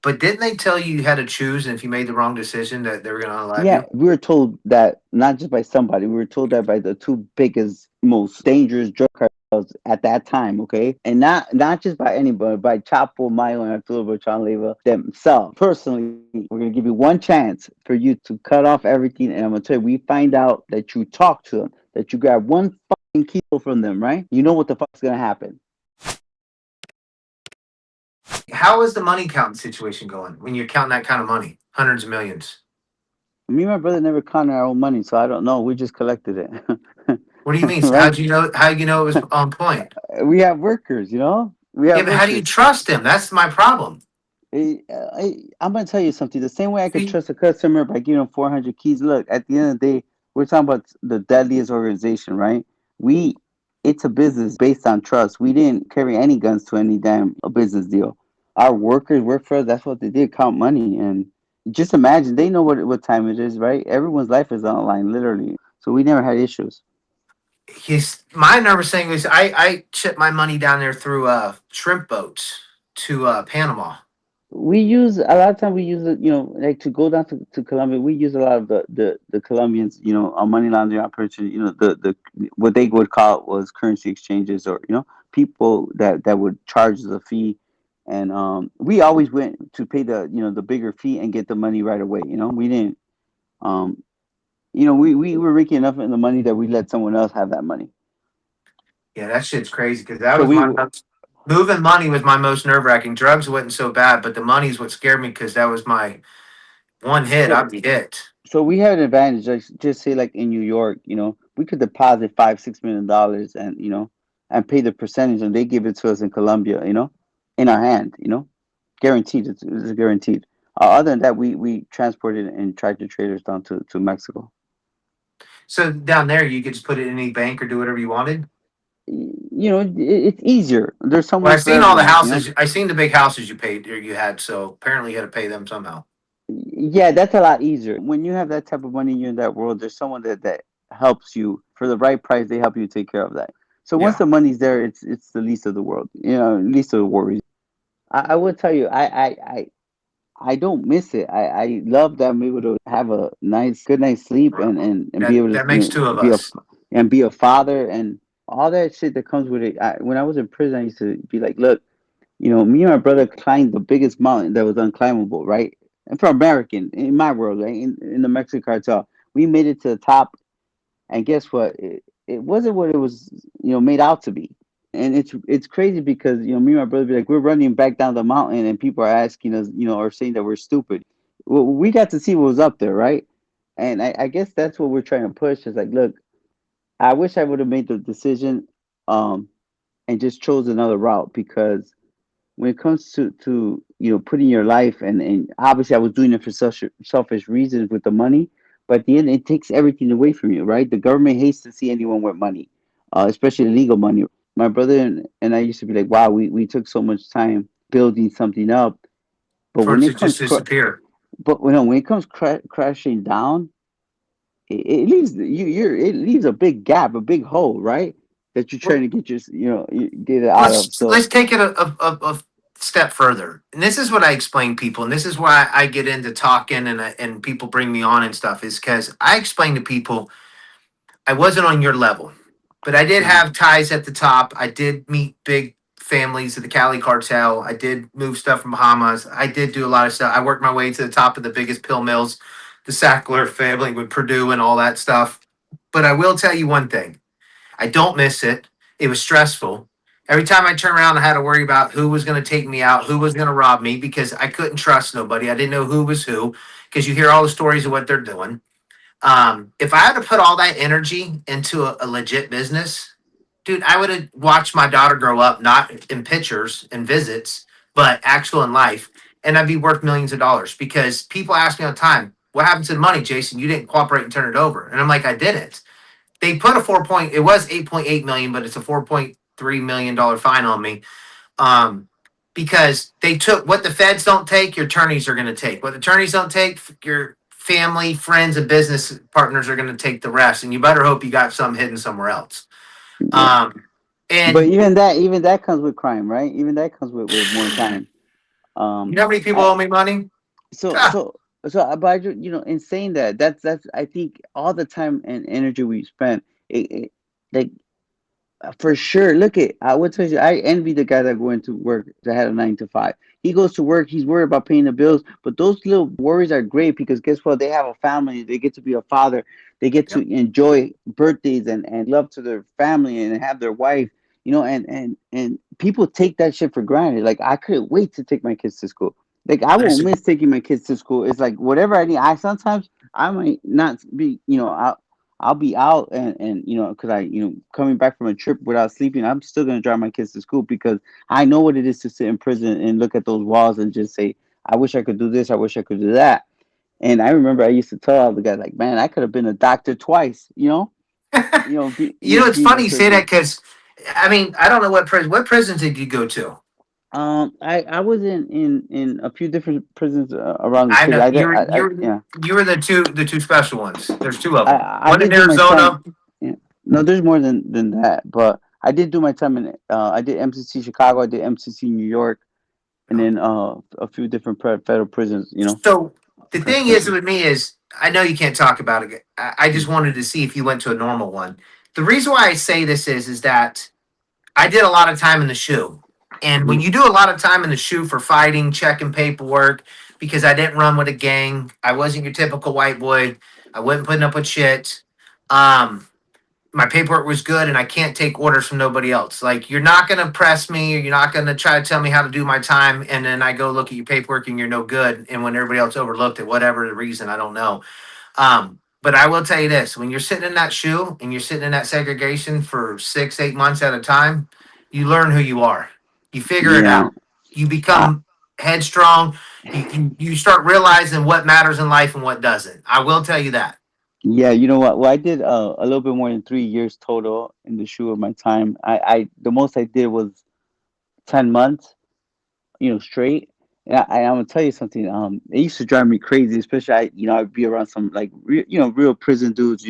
But didn't they tell you had to choose, and if you made the wrong decision, that they were going to unalive Yeah, you? we were told that not just by somebody, we were told that by the two biggest, most dangerous drug cartels at that time, okay? And not just by anybody, by Chapo, Mayo, and Beltrán Leyva themselves. Personally, we're gonna give you one chance for you to cut off everything, and I'm gonna tell you, we find out that you talk to them, that you grab one fucking kilo from them, right? You know what the fuck's gonna happen. How is the money counting situation going when you're counting that kind of money, hundreds of millions? Me and my brother never counted our own money, so I don't know. We just collected it, What do you mean? So right? how'd you know? How you know it was on point? We have workers, you know. We Yeah, have but how do you workers. trust them? That's my problem. I'm gonna tell you something. The same way I could See, trust a customer by giving them 400 keys. Look, at the end of the day, we're talking about the deadliest organization, right? We, it's a business based on trust. We didn't carry any guns to any damn business deal. Our workers work for us. That's what they did, count money. And just imagine, they know what time it is, right? Everyone's life is on the line, literally. So we never had issues. my nervous thing was I shipped my money down there through shrimp boats to Panama. We use a lot of time. We use it, like to go down to Colombia. We use a lot of the Colombians, our money laundering operation. The what they would call it was currency exchanges, or people that would charge us a fee, and we always went to pay the bigger fee and get the money right away. We didn't. Um, we were making enough in the money that we let someone else have that money. Yeah, that shit's crazy because that So was we my moving money was my most nerve wracking. Drugs wasn't so bad, but the money's what scared me because that was my one hit. so I'd be hit. So we had an advantage. Just say like in New York, we could deposit $5-6 million, and and pay the percentage, and they give it to us in Colombia, in our hand, guaranteed. It's guaranteed. Other than that, we transported and tractor traders down to Mexico. So down there, you could just put it in any bank or do whatever you wanted. It's easier. There's Well, I someone for seen all the everyone. houses. I seen the big houses you paid or you had. So apparently, you had to pay them somehow. Yeah, that's a lot easier. When you have that type of money, you're in that world. There's someone that helps you for the right price. They help you take care of that. So once Yeah. the money's there, it's the least of the world. Least of the worries. I will tell you, I don't miss it. I love that I'm able to have a good night's sleep, and be That able to that makes two of be a us. and be a father, and all that shit that comes with it. When I was in prison, I used to be like, look, me and my brother climbed the biggest mountain that was unclimbable, right? And for American, in my world, right? In the Mexican cartel, we made it to the top, and guess what? It wasn't what it was, made out to be. And it's crazy because me and my brother be like, we're running back down the mountain, and people are asking us, or saying that we're stupid. Well, we got to see what was up there, right? And I guess that's what we're trying to push. Is like, look, I wish I would have made the decision, um, and just chose another route, because when it comes to putting your life, and obviously I was doing it for such selfish reasons with the money, but at the end it takes everything away from you, right? The government hates to see anyone with money, especially legal money. My brother and I used to be like, wow, we took so much time building something up, but For it when to it just comes disappear. when it comes crashing down, it leaves it leaves a big gap, a big hole, right? That you're trying Well, to get get it out of. let's So take it a step further. And this is what I explain people, and this is why I get into talking and people bring me on and stuff. Is because I explain to people I wasn't on your level, but I did uh, have ties at the top. I did meet big families of the Cali cartel. I did move stuff from Bahamas. I did do a lot of stuff. I worked my way to the top of the biggest pill mills, the Sackler family with Purdue and all that stuff. But I will tell you one thing. I don't miss it. It was stressful. Every time I turned around, I had to worry about who was going to take me out, who was going to rob me, because I couldn't trust nobody. I didn't know who was who, because you hear all the stories of what they're doing. If I had to put all that energy into a legit business, dude, I would have watched my daughter grow up, not in pictures and visits, but actual in life, and I'd be worth millions of dollars. Because people ask me all the time, "What happened to the money, Jason? You didn't cooperate and turn it over." And I'm like, "I didn't." They put a 4 point. It was 8.8 million, but it's a $4.3 million fine on me. Um, because they took what the feds don't take, your attorneys are going to take. What the attorneys don't take, your family, friends, and business partners are going to take the rest. And you better hope you got some hidden somewhere else. yeah. Um, But and even that comes with crime, right? Even that comes with more time. You Um, know how many people I owe me money? so Ah, so but in saying that, that's I think all the time and energy we spend, it like for sure. Look at I would tell you, I envy the guy that go into work that had a 9 to 5. He goes to work, he's worried about paying the bills, but those little worries are great because guess what? They have a family, they get to be a father, they get yep. to enjoy birthdays and love to their family and have their wife, and people take that shit for granted. Like I couldn't wait to take my kids to school. Like I won't Listen, miss taking my kids to school. It's like whatever I need. I sometimes I might not be, I'll be out and because coming back from a trip without sleeping, I'm still gonna drive my kids to school because I know what it is to sit in prison and look at those walls and just say, I wish I could do this, I wish I could do that. And I remember I used to tell all the guys like, man, I could have been a doctor twice, it's being funny in you say that prison. because, I mean, I don't know what prison. What prison did you go to? I was in a few different prisons around the I city. know I did, you're I you're yeah. you were the two special ones. There's two of them. I One in did do my time. Arizona. Yeah. No, there's more than that, but I did do my time in. I did MCC Chicago. I did MCC New York, and then a few different federal prisons. So the thing is Correctional. with me is I know you can't talk about it. I just wanted to see if you went to a normal one. The reason why I say this is that I did a lot of time in the shoe. And when Mm-hmm. you do a lot of time in the shoe for fighting, checking paperwork, because I didn't run with a gang, I wasn't your typical white boy. I wasn't putting up with shit. Um, my paperwork was good, and I can't take orders from nobody else. Like you're not gonna press me, or you're not gonna try to tell me how to do my time, and then I go look at your paperwork and you're no good. And when everybody else overlooked it, whatever the reason, I don't know. But I will tell you this: when you're sitting in that shoe and you're sitting in that segregation for 6, 8 months at a time, you learn who you are. You figure it Yeah. out. You Uh, become headstrong. You start realizing what matters in life and what doesn't. I will tell you that. yeah. You know what? Well, I did a little bit more than 3 years total in the shoe of my time. I the most I did was 10 months. Straight. And I'm gonna tell you something. It used to drive me crazy, especially I'd be around some like real prison dudes.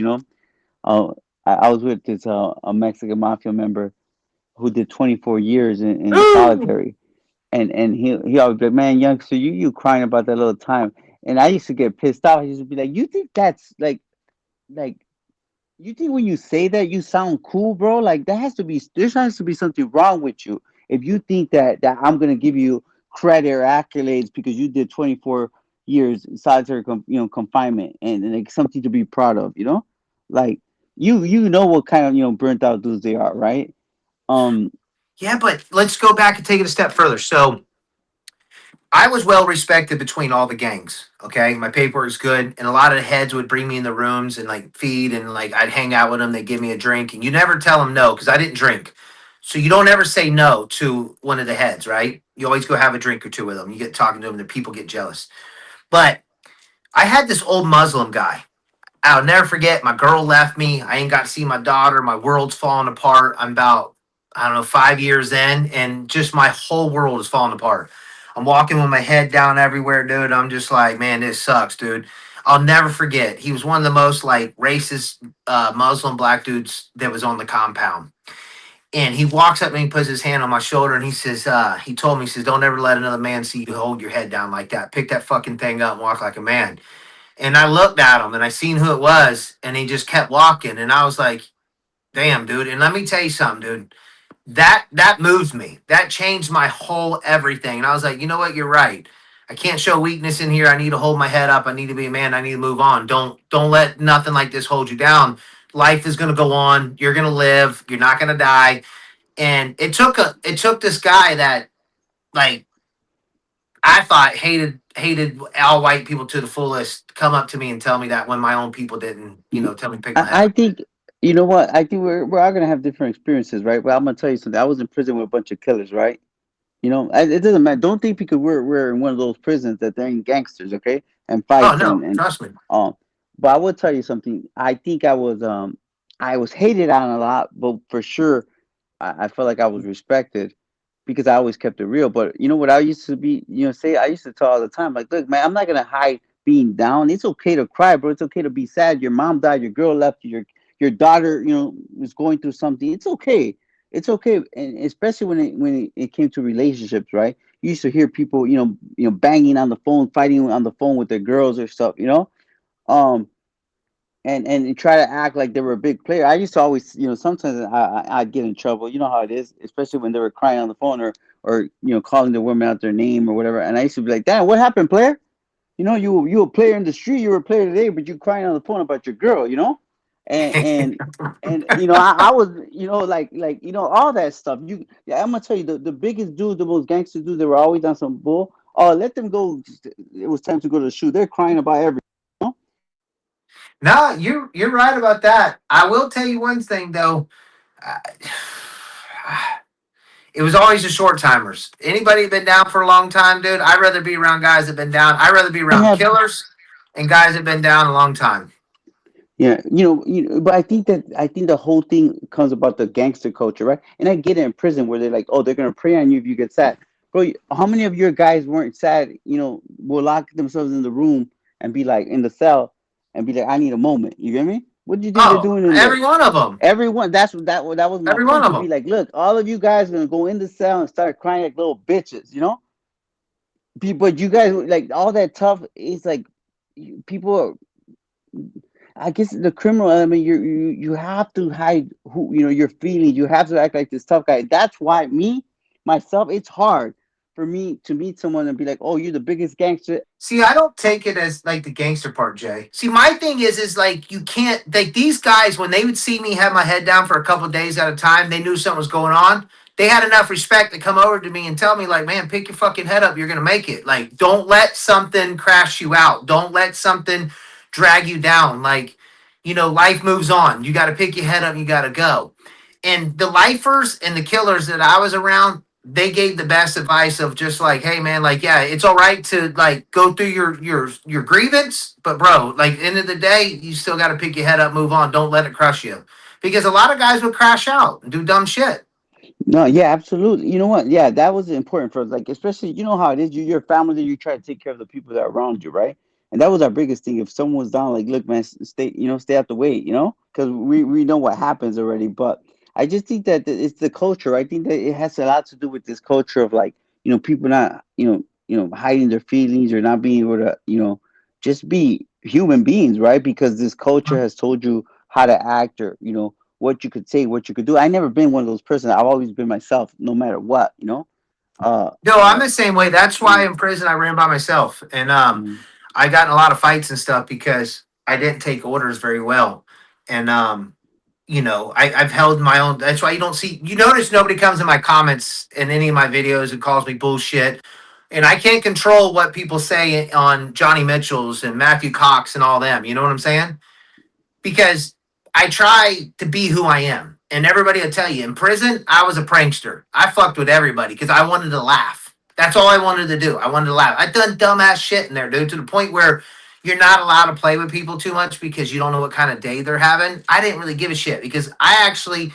Uh, I was with this a Mexican mafia member who did 24 years in Ooh. solitary, and he always be like, man, youngster, you crying about that little time, and I used to get pissed off. He used to be like, you think that's like you think when you say that you sound cool, bro? Like there has to be something wrong with you if you think that I'm gonna give you credit or accolades because you did 24 years solitary confinement and like something to be proud of, like you know what kind of burnt out dudes they are, right? Um, Yeah, but let's go back and take it a step further. So I was well respected between all the gangs. Okay, my paperwork was good, and a lot of the heads would bring me in the rooms and like feed, and like I'd hang out with them. They give me a drink, and you never tell them no because I didn't drink. So you don't ever say no to one of the heads, right? You always go have a drink or two with them. You get talking to them, the people get jealous. But I had this old Muslim guy. I'll never forget. My girl left me. I ain't got to see my daughter. My world's falling apart. I'm about, I don't know, 5 years in, and just my whole world is falling apart. I'm walking with my head down everywhere, dude. I'm just like, man, this sucks, dude. I'll never forget. He was one of the most like racist Muslim black dudes that was on the compound. And he walks up to me and puts his hand on my shoulder and he says, he told me, he says, don't ever let another man see you hold your head down like that. Pick that fucking thing up and walk like a man. And I looked at him and I seen who it was, and he just kept walking. And I was like, damn, dude. And let me tell you something, dude. That moves me. That changed my whole everything. And I was like, you know what? You're right. I can't show weakness in here. I need to hold my head up. I need to be a man. I need to move on. Don't let nothing like this hold you down. Life is gonna go on. You're gonna live. You're not gonna die. And it took this guy that like I thought hated all white people to the fullest come up to me and tell me that when my own people didn't, tell me to pick my head I up. think you know what I think we're all gonna have different experiences, right? Well, I'm gonna tell you something. I was in prison with a bunch of killers, right? It doesn't matter. Don't think because we're in one of those prisons that they're in gangsters, okay, and Oh fights no, and trust me. um. But I will tell you something. I was hated on a lot, but for sure, I felt like I was respected because I always kept it real. But you know what I used to be, say I used to tell all the time, like, look, man, I'm not gonna hide being down. It's okay to cry, bro. It's okay to be sad. Your mom died. Your girl left you. Your daughter, was going through something. It's okay. It's okay, and especially when it came to relationships, right? you used to hear people, banging on the phone, fighting on the phone with their girls or stuff, um, and try to act like they were a big player. I used to always, sometimes I'd get in trouble. You know how it is, especially when they were crying on the phone or calling the woman out their name or whatever. And I used to be like, "Damn, what happened, player? You a player in the street, you were a player today, but you crying on the phone about your girl, and and I was, all that stuff. Yeah, I'm gonna tell you the biggest dude, the most gangster dude, they were always on some bull. Oh, let them go. It was time to go to the shoe. They're crying about everything. No, you're right about that. I will tell you one thing though. Uh, It was always the short timers. Anybody been down for a long time, dude? I'd rather be around guys that been down. I'd rather be They around have killers and guys that been down a long time. Yeah, but I think the whole thing comes about the gangster culture, right? And I get it in prison where they're like, oh, they're gonna prey on you if you get sad, bro. How many of your guys weren't sad? Will lock themselves in the room and be like in the cell and be like, I need a moment. You get me? What do you think they're Oh, doing in there? every one of them. Everyone. That was my Every one point of to be them. like, look, all of you guys are gonna go in the cell and start crying like little bitches, But you guys like all that tough. It's like people. I guess the criminal element, you have to hide who your feelings. You have to act like this tough guy. That's why myself, it's hard for me to meet someone and be like, "Oh, you're the biggest gangster." See, I don't take it as like the gangster part, Jay. See, my thing is like you can't like these guys when they would see me have my head down for a couple of days at a time, they knew something was going on. They had enough respect to come over to me and tell me, like, man, pick your fucking head up. You're gonna make it. Like, don't let something crash you out. Don't let something drag you down. Like, life moves on. You got to pick your head up. You got to go. And the lifers and the killers that I was around, they gave the best advice of just like, hey man, like yeah, it's all right to like go through your grievance, but bro, like end of the day, you still got to pick your head up, move on, don't let it crush you, because a lot of guys would crash out and do dumb shit. No, yeah, absolutely. You know what? Yeah, that was important for us. Like, especially, you know how it is. You're family. You try to take care of the people that are around you, right? And that was our biggest thing. If someone was down, like, look, man, stay, stay out the way, because we know what happens already. But I just think that it's the culture. I think that it has a lot to do with this culture of like, people not, hiding their feelings or not being able to, just be human beings, right? Because this culture has told you how to act or, what you could say, what you could do. I never been one of those persons. I've always been myself, no matter what. Uh, No, I'm uh, the same way. That's why mm, in prison I ran by myself, and mm, I got in a lot of fights and stuff because I didn't take orders very well, and I've held my own. That's why you don't see. You notice nobody comes in my comments in any of my videos and calls me bullshit, and I can't control what people say on Johnny Mitchell's and Matthew Cox and all them. You know what I'm saying? Because I try to be who I am. And everybody will tell you in prison, I was a prankster. I fucked with everybody because I wanted to laugh. That's all I wanted to do. I wanted to laugh. I've done dumbass shit in there, dude, to the point where you're not allowed to play with people too much because you don't know what kind of day they're having. I didn't really give a shit because I actually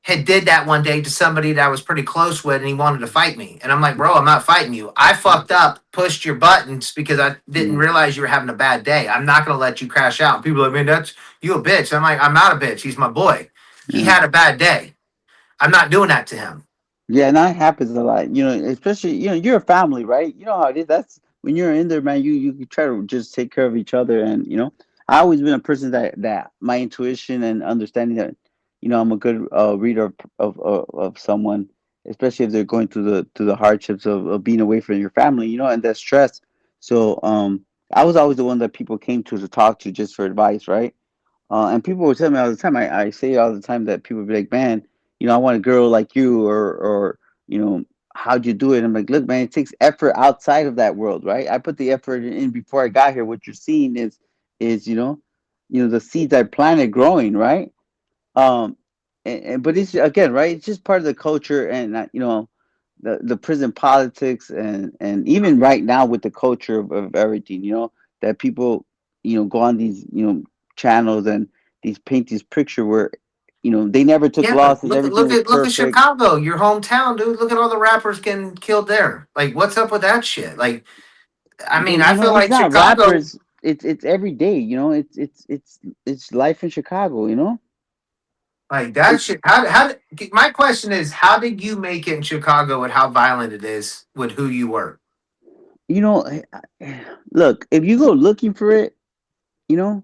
had did that one day to somebody that I was pretty close with and he wanted to fight me. And I'm like, bro, I'm not fighting you. I fucked up, pushed your buttons because I didn't mm, realize you were having a bad day. I'm not gonna let you crash out. And people are like, man, that's you a bitch. I'm like, I'm not a bitch. He's my boy. He yeah. had a bad day. I'm not doing that to him. Yeah, and that happens a lot. Especially you're a family, right? You know how it is. That's when you're in there, man. You try to just take care of each other, and I always been a person that my intuition and understanding that I'm a good reader of someone, especially if they're going through the hardships of being away from your family, and that stress. So I was always the one that people came to talk to just for advice, right? And people would tell me all the time. I say it all the time that people be like, man, I want a girl like you, or how'd you do it? I'm like, look, man, it takes effort outside of that world, right? I put the effort in before I got here. What you're seeing is the seeds I planted growing, right? Um, but it's again, right? It's just part of the culture, and the prison politics, and even right now with the culture of everything, that people go on these channels and these paint this picture where they never took Yeah, but losses, look everything look was at look at perfect. Chicago, your hometown, dude. Look at all the rappers getting killed there. Like, what's up with that shit? Like, I But mean, I feel it's like not Chicago. rappers. It's every day. It's life in Chicago. Like that It, shit. My question is, how did you make it in Chicago with how violent it is with who you were? you know, look, if you go looking for it, you know,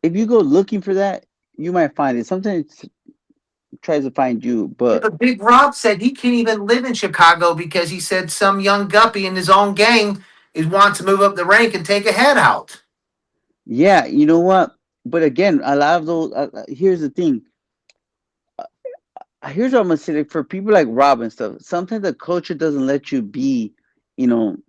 if you go looking for that, you might find it. Sometimes it tries to find you, Yeah, but but Big Rob said he can't even live in Chicago because he said some young guppy in his own gang is wants to move up the rank and take a head out. yeah, you know what? But again, a lot of those. Here's the thing. Here's what I'm gonna say, like, for people like Rob and stuff. Sometimes the culture doesn't let you be,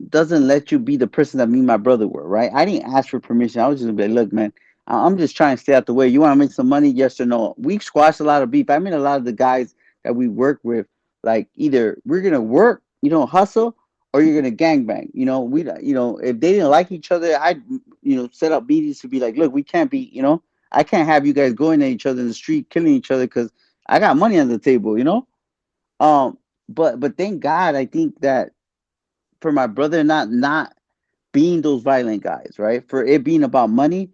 doesn't let you be the person that me and my brother were. Right? I didn't ask for permission. I was just gonna be like, look, man, I'm just trying to stay out the way. You want to make some money? Yes or no? We squashed a lot of beef. I mean, a lot of the guys that we work with, like, either we're gonna work, hustle, or you're gonna gangbang. If they didn't like each other, I'd, set up meetings to be like, look, we can't be, I can't have you guys going at each other in the street, killing each other, because I got money on the table. Um, but thank God, I think that for my brother not being those violent guys, right? For it being about money,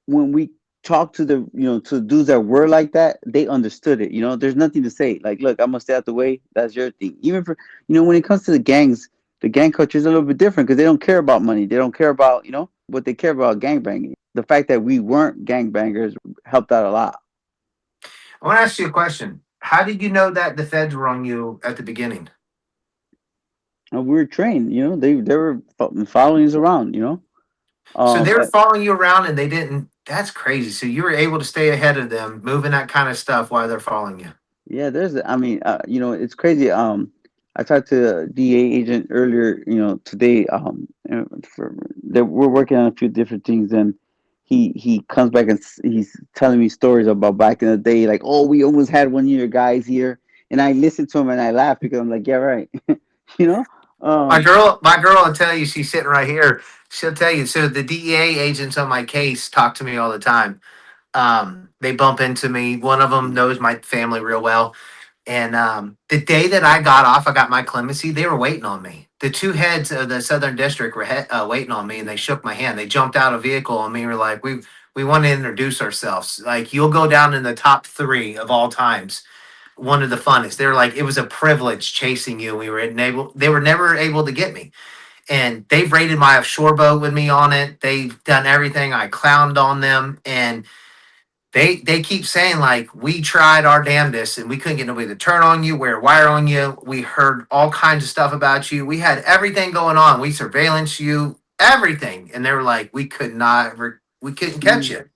when we talk to to dudes that were like that, they understood it. There's nothing to say. Like, look, I'm gonna stay out the way. That's your thing. Even for when it comes to the gangs, the gang culture is a little bit different because they don't care about money. They don't care about what they care about gangbanging. The fact that we weren't gangbangers helped out a lot. I want to ask you a question. How did you know that the feds were on you at the beginning? And we were trained. They were following us around. So they Um, were uh, following you around and they didn't. That's crazy. So you were able to stay ahead of them, moving that kind of stuff while they're following you. yeah, I mean, it's crazy. I talked to a DA agent earlier, today. That we're working on a few different things, and he comes back and he's telling me stories about back in the day, like, oh, we almost had one of your guys here, and I listen to him and I laugh because I'm like, yeah, right, you know. Um, My girl will tell you. She's sitting right here. She'll tell you. So the DEA agents on my case talk to me all the time. They bump into me. One of them knows my family real well. And the day that I got off, I got my clemency. They were waiting on me. The two heads of the Southern District were waiting on me, and they shook my hand. They jumped out of a vehicle on me. And were like, we want to introduce ourselves. Like you'll go down in the top three of all times. One of the funnest. They were like, it was a privilege chasing you. We were able. They were never able to get me, and they've raided my offshore boat with me on it. They've done everything. I clowned on them, and they keep saying like we tried our damnedest and we couldn't get nobody to turn on you, wear a wire on you. We heard all kinds of stuff about you. We had everything going on. We surveillance you, everything, and they were like we couldn't catch mm, you.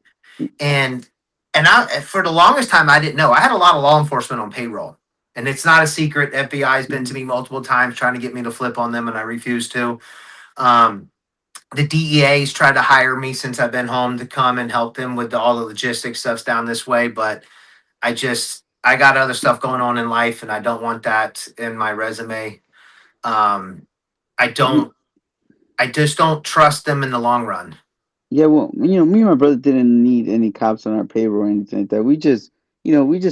And I for the longest time I didn't know. I had a lot of law enforcement on payroll. And it's not a secret. FBI has been to mm, me multiple times trying to get me to flip on them, and I refused to. Um, the DEA's tried to hire me since I've been home to come and help them with all the logistics stuffs down this way, but I got other stuff going on in life, and I don't want that in my resume. Um, I ye- don't. I just don't trust them in the long run. Yeah, well, me and my brother didn't need any cops on our payroll or anything like that. We just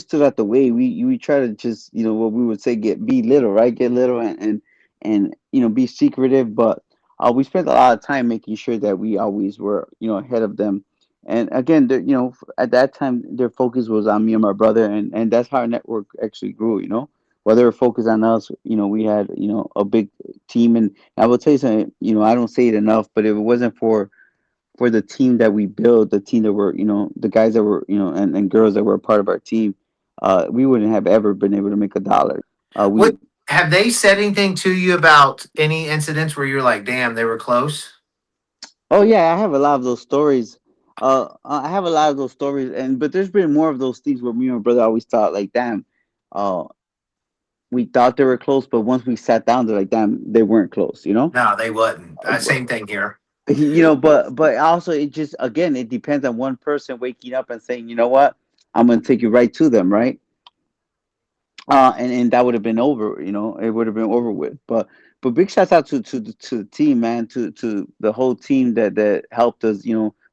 stood out the way. We try to just, what we would say, be little, right? Get little and be secretive. But we spent a lot of time making sure that we always were, ahead of them. And again, at that time, their focus was on me and my brother, and that's how our network actually grew. While they were focused on us, we had, a big team. And I will tell you something, I don't say it enough, but if it wasn't for the team that we built, the team that were, the guys that were, and girls that were a part of our team, we wouldn't have ever been able to make a dollar. What We have they said anything to you about any incidents where you're like, damn, they were close? Oh yeah, I have a lot of those stories. I have a lot of those stories, and but there's been more of those things where me and my brother always thought like, damn, uh, we thought they were close, but once we sat down, they're like, damn, they weren't close. No, they wasn't. But, Same thing here. but also it just, again, it depends on one person waking up and saying, you know what, I'm gonna take you right to them, right? And that would have been over. It would have been over with. But big shouts out to the team, man, to the whole team that helped us.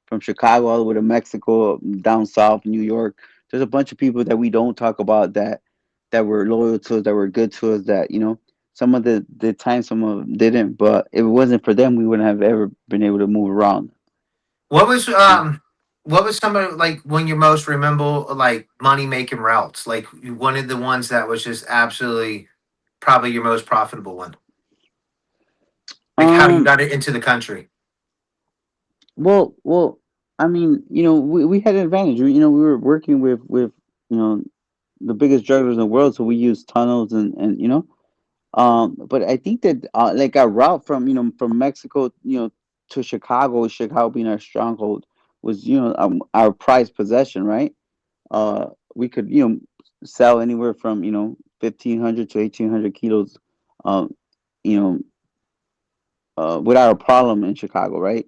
From Chicago all the way to Mexico, down south, New York. There's a bunch of people that we don't talk about that were loyal to us, that were good to us. That some of the time, some of them didn't. But if it wasn't for them, we wouldn't have ever been able to move around. What was what was some of like when you most remember like money making routes? Like you one of the ones that was just absolutely probably your most profitable one. Like how you Um, got it into the country. well, I mean, we had an advantage. We were working with you know the biggest jugglers in the world, so we used tunnels but I think that like our route from from Mexico to Chicago being our stronghold was our prized possession, right? We could sell anywhere from 1,500 to 1,800 kilos, um, you know without a problem in Chicago, right?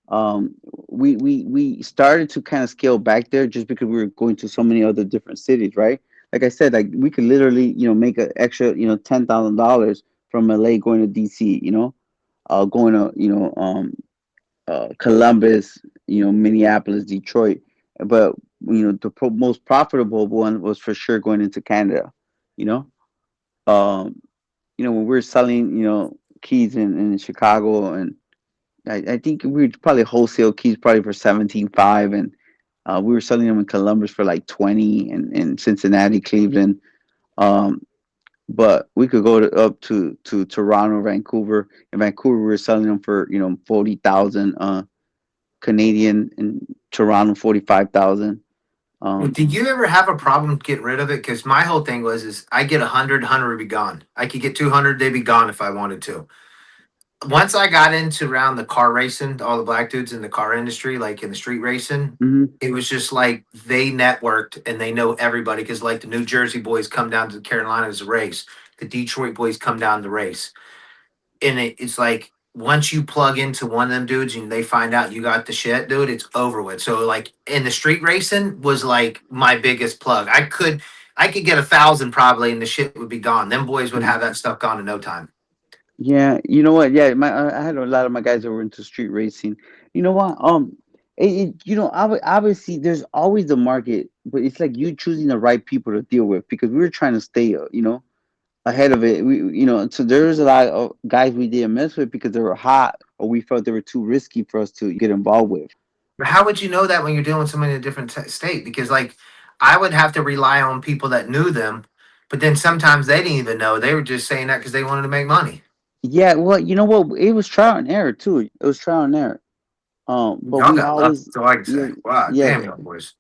Um, we started to kind of scale back there just because we were going to so many other different cities, right? Like I said, like we could literally make an extra $10,000 from LA going to DC, going to Columbus, Minneapolis, Detroit, but most profitable one was for sure going into Canada, you know. Um, when we were selling keys in Chicago, and I think we would probably wholesale keys probably for 17.5, and we were selling them in Columbus for like 20, and in Cincinnati, Cleveland. Um, but we could go up to Toronto, Vancouver. In Vancouver, we were selling them for 40,000 Canadian, in Toronto 45,000. Well, Um, did you ever have a problem getting rid of it? Because my whole thing was is I get 100 would be gone. I could get 200, they'd be gone if I wanted to. Once I got into around the car racing, all the black dudes in the car industry, like in the street racing, mhm. it was just like they networked and they know everybody because like the New Jersey boys come down to the Carolinas to race, the Detroit boys come down to race, and it's like once you plug into one of them dudes and they find out you got the shit, dude, it's over with. So like in the street racing was like my biggest plug. I could get 1,000 probably and the shit would be gone. Them boys would have that stuff gone in no time. Yeah, you know what? Yeah, I had a lot of my guys that were into street racing. You know what? Obviously there's always a market, but it's like you choosing the right people to deal with because we were trying to stay, ahead of it. So there was a lot of guys we didn't mess with because they were hot or we felt they were too risky for us to get involved with. But how would you know that when you're dealing with somebody in a different state? Because like I would have to rely on people that knew them, but then sometimes they didn't even know. They were just saying that because they wanted to make money. Yeah, well, you know what? It was trial and error too. It was trial and error. But Y'all we got lucky, always, so I can yeah, say, wow, yeah, damn y'all boys.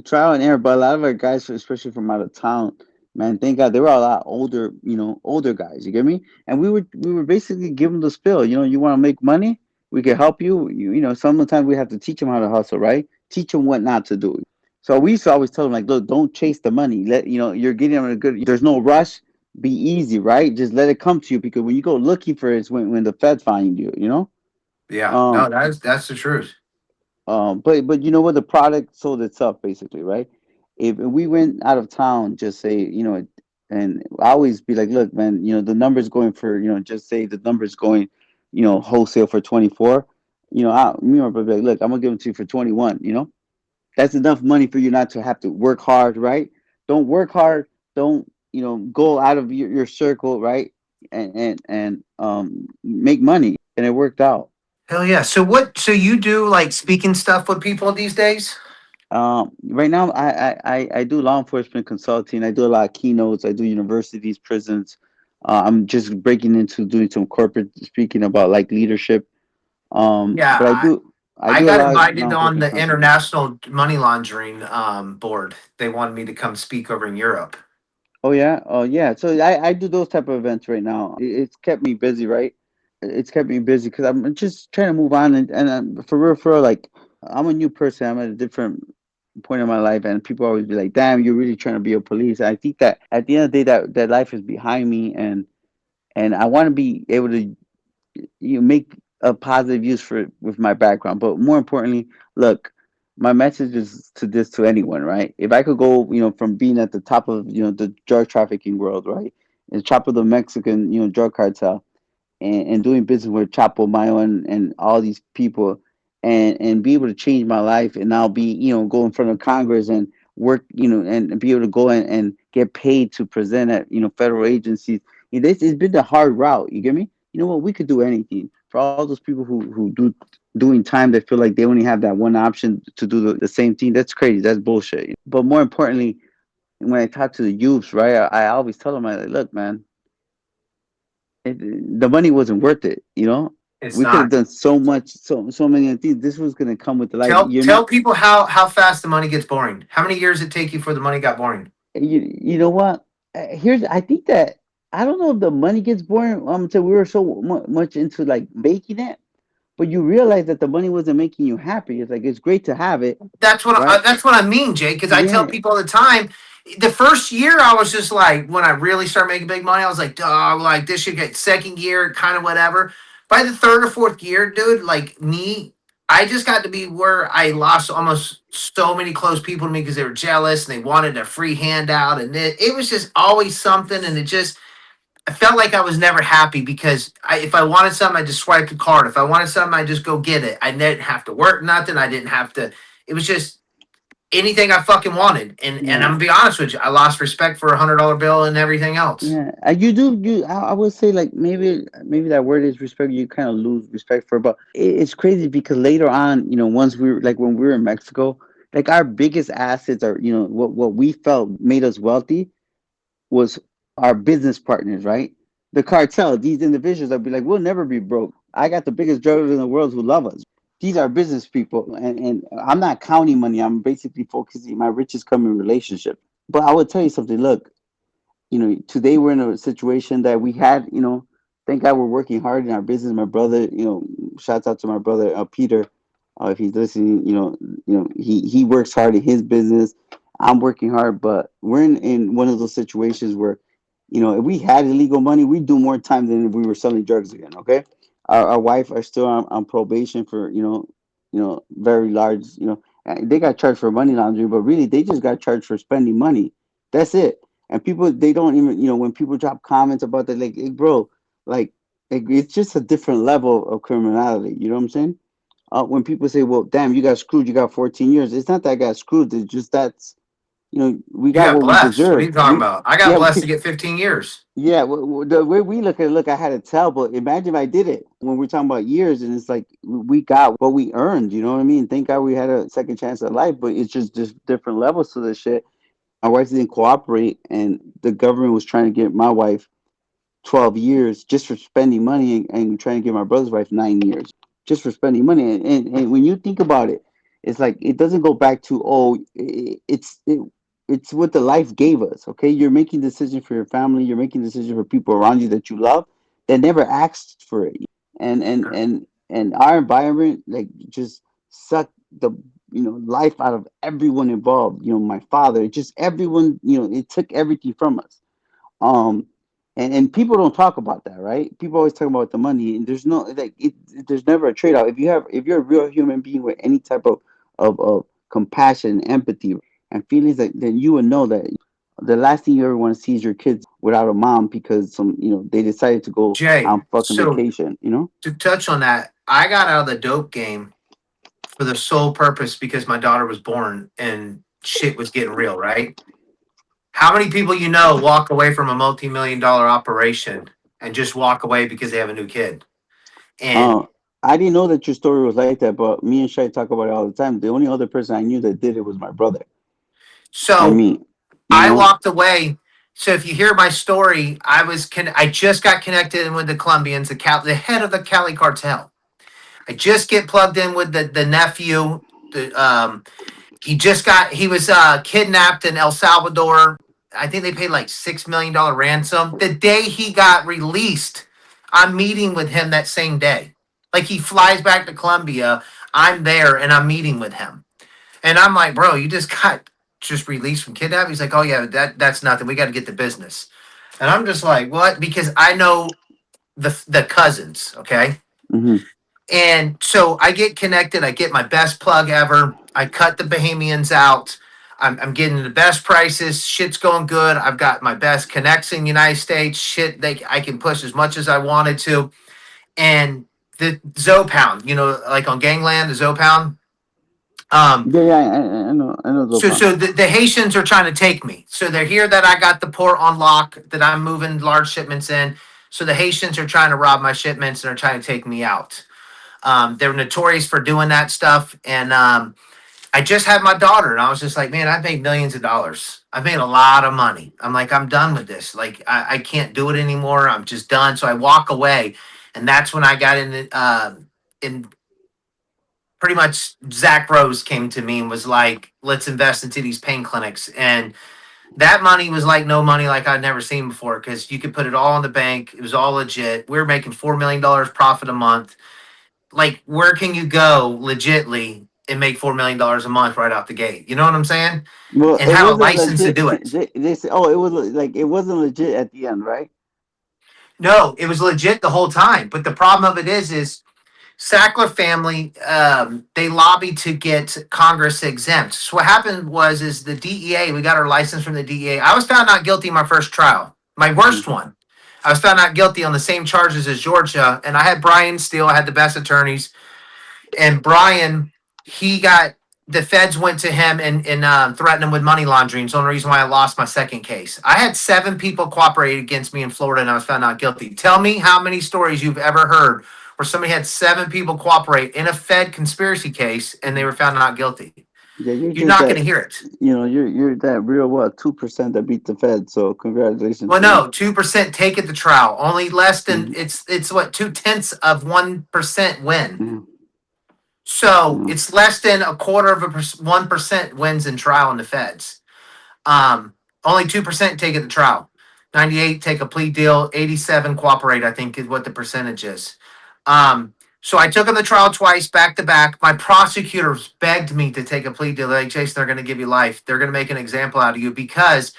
trial and error. But a lot of our guys, especially from out of town, man, thank God they were a lot older, older guys. You get me? And we were basically giving the spill. You want to make money? We can help you. Sometimes we have to teach them how to hustle, right? Teach them what not to do. So we used to always tell them like, look, don't chase the money. You're getting them in a good. There's no rush. Be easy, right? Just let it come to you because when you go looking for it, it's when the Fed find you. Yeah, no, Um, that's the truth. but you know what? The product sold itself basically, right? If we went out of town, just say, and I always be like, look, man, the numbers going for, just say the numbers going, wholesale for 24. Me or my brother be like, look, I'm gonna give them to you for 21. That's enough money for you not to have to work hard, right? Don't work hard. Don't go out of your circle, right? And make money, and it worked out. Hell yeah. So what? So you do like speaking stuff with people these days? Right now, I do law enforcement consulting. I do a lot of keynotes. I do universities, prisons. I'm just breaking into doing some corporate speaking about like leadership. Yeah, But I I do a got lot of law invited on enforcement the counseling. international money laundering board. They wanted me to come speak over in Europe. Oh yeah. So I do those type of events right now. It's kept me busy, right? It's kept me busy because I'm just trying to move on, and for real, like I'm a new person. I'm at a different point in my life, and people always be like, "Damn, you're really trying to be a police." I think that at the end of the day, that life is behind me, and I want to be able to make a positive use for it with my background. But more importantly, look, my message is to anyone, right? If I could go, from being at the top of the drug trafficking world, right, and top of the Mexican drug cartel, and doing business with Chapo, Mayo, and all these people, and be able to change my life, and now be go in front of Congress and work, and be able to go and get paid to present at federal agencies. This it's been the hard route. You get me? You know what? We could do anything. for all those people who doing time that feel like they only have that one option to do the same thing. That's crazy. That's bullshit. But more importantly, when I talk to the youths, right, I always tell them, I like, look, man, the money wasn't worth it. You know, It's we could have not. done so much, so many things. This was gonna come with the life. You're Tell not. people how fast the money gets boring. How many years it take you before the money got boring? You know what? Here's I think that I don't know if the money gets boring. So we were so much into like making it, but you realize that the money wasn't making you happy. It's like it's great to have it, right? That's what I mean, Jake. Because I tell Yeah, people all the time. The first year, I was just like, when I really started making big money, I was like, dog, like this should get second year, kind of whatever. By the third or fourth year, dude, like me, I just got to be where I lost almost so many close people to me because they were jealous and they wanted a free handout, and it was just always something, and it just I felt like I was never happy because if I wanted something, I just swiped the card. If I wanted something, I just go get it. I didn't have to work nothing. I didn't have to. It was just anything I fucking wanted. And I'm yeah, gonna be honest with you, I lost respect for $100 bill and everything else. yeah. You do. I would say like maybe that word is respect. You kind of lose respect for, but it's crazy because later on, once we were like when we were in Mexico, like our biggest assets are what we felt made us wealthy was our business partners, right? The cartel, these individuals that be like, we'll never be broke. I got the biggest drug dealers in the world who love us. These are business people, and I'm not counting money. I'm basically focusing my riches come in relationships. But I would tell you something. Look, today we're in a situation that we had. Thank God we're working hard in our business. My brother, shouts out to my brother Peter, if he's listening. He works hard in his business. I'm working hard, but we're in one of those situations where, if we had illegal money, we'd do more time than if we were selling drugs again. Okay, our wife are still on probation for very large. They got charged for money laundering, but really they just got charged for spending money. That's it. And people, they don't even, when people drop comments about that, like, hey, bro, like, it's just a different level of criminality. You know what I'm saying? When people say, well, damn, you got screwed, you got 14 years. It's not that I got screwed. It's just that's, we You got got what we blessed. What are deserve. you talking about? I got Yeah, blessed to get 15 years. yeah. The way we look at it, look, I had to tell, but imagine if I did it when we're talking about years and it's like we got what we earned. You know what I mean? Thank God we had a second chance at life, but it's just different levels to this shit. My wife didn't cooperate, and the government was trying to get my wife 12 years just for spending money, and trying to give my brother's wife 9 years just for spending money. And when you think about it, it's like it doesn't go back to, oh, it's what the life gave us. Okay, you're making decisions for your family, you're making decisions for people around you that you love that never asked for it. And our environment like just sucked the life out of everyone involved. My father, just everyone, it took everything from us. um and people don't talk about that, right? People always talk about the money, and there's no like there's never a trade-off. If you're a real human being with any type of compassion, empathy, and feelings, like, then you would know that the last thing you ever want to see is your kids without a mom because they decided to go Jay, on fucking so vacation. to touch on that, I got out of the dope game for the sole purpose because my daughter was born and shit was getting real, right? How many people you know walk away from a multi-million-dollar operation and just walk away because they have a new kid? And uh I didn't know that your story was like that, but me and Shay talk about it all the time. The only other person I knew that did it was my brother and so me. you I know walked away. So if you hear my story, I just got connected with the Colombians, the head of the Cali cartel. I just get plugged in with the nephew. The he was kidnapped in El Salvador. I think they paid like $6 million ransom. The day he got released, I'm meeting with him that same day. Like he flies back to Colombia. I'm there and I'm meeting with him. And I'm like, bro, you just released from kidnapping. He's like, oh yeah, that's nothing. We got to get the business. And I'm just like, what? Because I know the cousins. Okay. hmm And so I get connected. I get my best plug ever. I cut the Bahamians out. I'm getting the best prices. Shit's going good. I've got my best connects in the United States. Shit, I can push as much as I wanted to. And the Zopound, like on Gangland, the Zopound. Um, Yeah, yeah, I know Zopan. so the Haitians are trying to take me. So they're here that I got the port on lock, that I'm moving large shipments in. So the Haitians are trying to rob my shipments and are trying to take me out. They're notorious for doing that stuff. And I just had my daughter, and I was just like, man, I've made millions of dollars. I've made a lot of money. I'm like, I'm done with this. Like, I can't do it anymore. I'm just done. So I walk away. And that's when I got in pretty much Zach Rose came to me and was like, let's invest into these pain clinics. And that money was like no money like I'd never seen before because you could put it all in the bank. It was all legit. We were making $4 million profit a month. Like, where can you go legitly and make $4 million a month right out the gate? You know what I'm saying? Well, And it have a wasn't license to legit. do it. They say, oh, it was like it wasn't legit at the end, right? No, it was legit the whole time. But the problem of it is Sackler family, they lobbied to get Congress exempt. So what happened is the DEA, we got our license from the DEA. I was found not guilty in my first trial, my Hmm. worst one. I was found not guilty on the same charges as Georgia, and I had Brian Steele. I had the best attorneys, and Brian, he got the feds went to him and threatened him with money laundering. It's the only reason why I lost my second case. I had 7 people cooperate against me in Florida, and I was found not guilty. Tell me how many stories you've ever heard where somebody had 7 people cooperate in a Fed conspiracy case and they were found not guilty. Yeah, you're You're just not going that. to hear it. You're that real what 2% that beat the Fed. So congratulations Well, to you. no, 2% take it to trial. Only less than Hmm. it's what 0.2% win. Yeah, So yeah. it's less than a quarter of 1% wins in trial in the feds. Um, Only 2% take it to trial. 98 take a plea deal. 87 cooperate. I think is what the percentage is. So I took him to trial twice, back to back. My prosecutors begged me to take a plea deal. They're like, Jason, they're going to give you life. They're going to make an example out of you because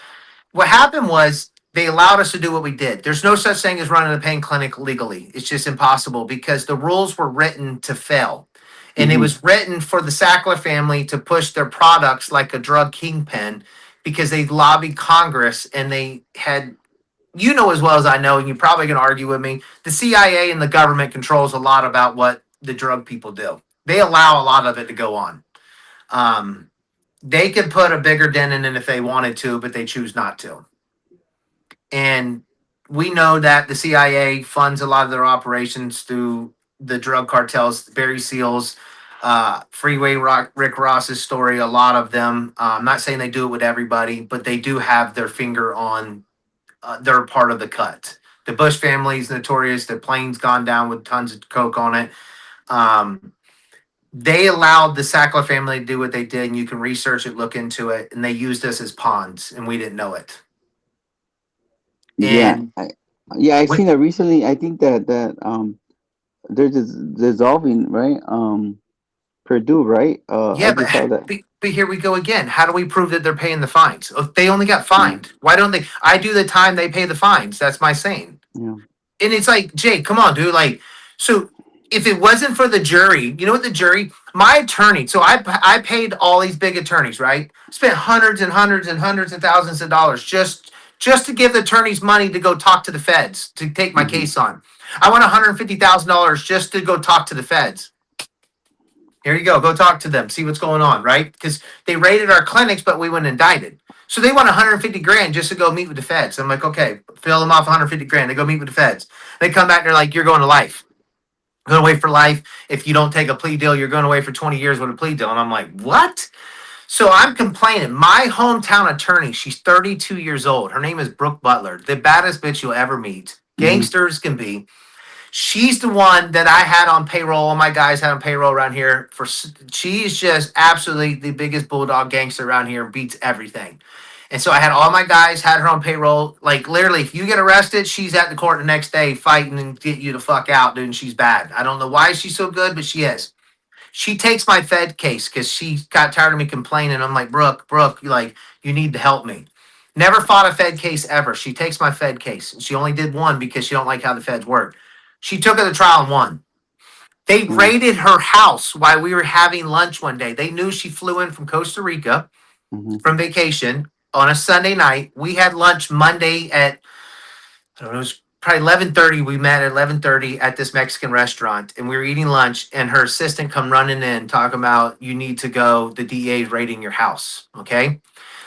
what happened was they allowed us to do what we did. There's no such thing as running a pain clinic legally. It's just impossible because the rules were written to fail. And it Hmm. was written for the Sackler family to push their products like a drug kingpin because they lobbied Congress and they had, you know, as well as I know, and you're probably going to argue with me, the CIA and the government controls a lot about what the drug people do. They allow a lot of it to go on. Um, they could put a bigger dent in it if they wanted to, but they choose not to. And we know that the CIA funds a lot of their operations through the drug cartels, Barry Seals, Rick Ross's story, a lot of them. I'm not saying they do it with everybody, but they do have their finger on their part of the cut. The Bush family is notorious. The plane's gone down with tons of coke on it. Um, they allowed the Sackler family to do what they did, and you can research it, look into it, and they used us as pawns, and we didn't know it. Yeah, And yeah. I we, seen that recently. I think that they're just dissolving, right? Purdue, right? I Yeah, just saw that. but here we go again. How do we prove that they're paying the fines? If they only got Yeah, fined, why don't they? I do the time, they pay the fines. That's my saying. yeah. And it's like, Jay, come on, dude. Like, so if it wasn't for the jury, you know what the jury, my attorney. So I paid all these big attorneys, right? Spent hundreds and hundreds and hundreds of thousands of dollars just to give the attorneys money to go talk to the feds to take my Hmm. case on. I want $150,000 just to go talk to the feds. Here you go. Go talk to them. See what's going on, right? Because they raided our clinics, but we went indicted. So they want 150 grand just to go meet with the feds. I'm like, okay, fill them off 150 grand. They go meet with the feds. They come back. They're like, you're going to life. Going away for life. If you don't take a plea deal, you're going away for 20 years with a plea deal. And I'm like, what? So I'm complaining. My hometown attorney, she's 32 years old. Her name is Brooke Butler, the baddest bitch you'll ever meet. Hmm. Gangsters can be. She's the one that I had on payroll. All my guys had on payroll around here. She's just absolutely the biggest bulldog gangster around here. Beats everything. And so I had all my guys had her on payroll. Like literally, if you get arrested, she's at the court the next day fighting and get you the fuck out, dude. And she's bad. I don't know why she's so good, but she is. She takes my Fed case because she got tired of me complaining. I'm like, Brooke, you need to help me. Never fought a Fed case ever. She takes my Fed case. She only did one because she don't like how the Feds work. She took her to trial and won. They Yeah. raided her house while we were having lunch one day. They knew she flew in from Costa Rica Hmm. from vacation on a Sunday night. We had lunch Monday at I don't know, it was probably 11:30. We met at 11:30 at this Mexican restaurant, and we were eating lunch. And her assistant come running in talking about you need to go. The DA is raiding your house. Okay,